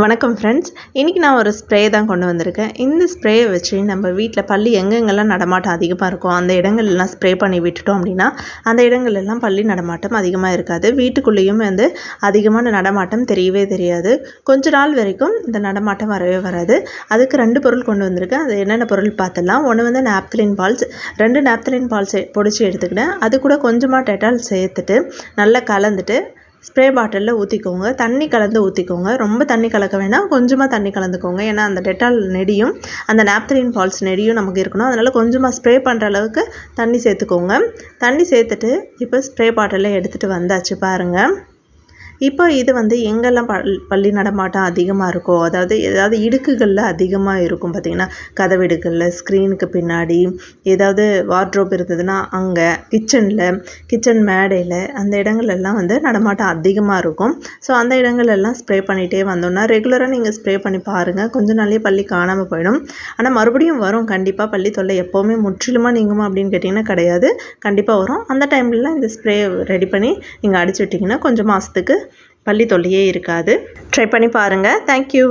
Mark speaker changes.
Speaker 1: வணக்கம் ஃப்ரெண்ட்ஸ். இன்றைக்கி நான் ஒரு ஸ்ப்ரே தான் கொண்டு வந்திருக்கேன். இந்த ஸ்ப்ரேயை வச்சு நம்ம வீட்டில் பல்லி எங்கெங்கெல்லாம் நடமாட்டம் அதிகமாக இருக்கும் அந்த இடங்கள்லாம் ஸ்ப்ரே பண்ணி விட்டுட்டோம் அப்படின்னா அந்த இடங்கள்லாம் பல்லி நடமாட்டம் அதிகமாக இருக்காது. வீட்டுக்குள்ளேயும் அதிகமான நடமாட்டம் தெரியவே தெரியாது. கொஞ்ச நாள் வரைக்கும் இந்த நடமாட்டம் வரவே வராது. அதுக்கு 2 பொருள் கொண்டு வந்திருக்கேன். அது என்னென்ன பொருள் பார்த்துடலாம். ஒன்று நாப்தலின் பால்ஸ், 2 நாப்தலின் பால்ஸ் பொடிச்சு எடுத்துக்கிட்டேன். அது கூட கொஞ்சமாக டெட்டால் சேர்த்துட்டு நல்லா கலந்துட்டு ஸ்ப்ரே பாட்டிலில் ஊற்றிக்கோங்க. தண்ணி கலந்து ஊற்றிக்கோங்க. ரொம்ப தண்ணி கலக்க வேணாம், கொஞ்சமாக தண்ணி கலந்துக்கோங்க. ஏன்னா அந்த டெட்டால் நெடியும் அந்த நாப்தலின் பால்ஸ் நெடியும் நமக்கு இருக்கணும். அதனால் கொஞ்சமாக ஸ்ப்ரே பண்ணுற அளவுக்கு தண்ணி சேர்த்துக்கோங்க. தண்ணி சேர்த்துட்டு இப்போ ஸ்ப்ரே பாட்டிலில் எடுத்துகிட்டு வந்தாச்சு பாருங்கள். இப்போ இது எங்கெல்லாம் பல்லி நடமாட்டம் அதிகமாக இருக்கோ, அதாவது ஏதாவது இடுக்குகளில் அதிகமாக இருக்கும் பார்த்திங்கன்னா, கதவிடுகளில், ஸ்க்ரீனுக்கு பின்னாடி, ஏதாவது வார்ட்ரோப் இருந்ததுன்னா அங்கே, கிச்சன் மேடையில், அந்த இடங்கள்லாம் நடமாட்டம் அதிகமாக இருக்கும். ஸோ அந்த இடங்களெல்லாம் ஸ்ப்ரே பண்ணிகிட்டே வந்தோம்னா ரெகுலராக நீங்கள் ஸ்ப்ரே பண்ணி பாருங்கள். கொஞ்ச நாள்லேயே பல்லி காணாமல் போயிடும். ஆனால் மறுபடியும் வரும் கண்டிப்பாக. பல்லி தொல்லை எப்போவுமே முற்றிலுமாக நீங்குமா அப்படின்னு கேட்டிங்கன்னா கிடையாது, கண்டிப்பாக வரும். அந்த டைம்லலாம் இந்த ஸ்ப்ரே ரெடி பண்ணி நீங்கள் அடிச்சு விட்டிங்கன்னா கொஞ்சம் மாதத்துக்கு பல்லி தொல்லையே இருக்காது. ட்ரை பண்ணி பாருங்கள். தேங்க்யூ.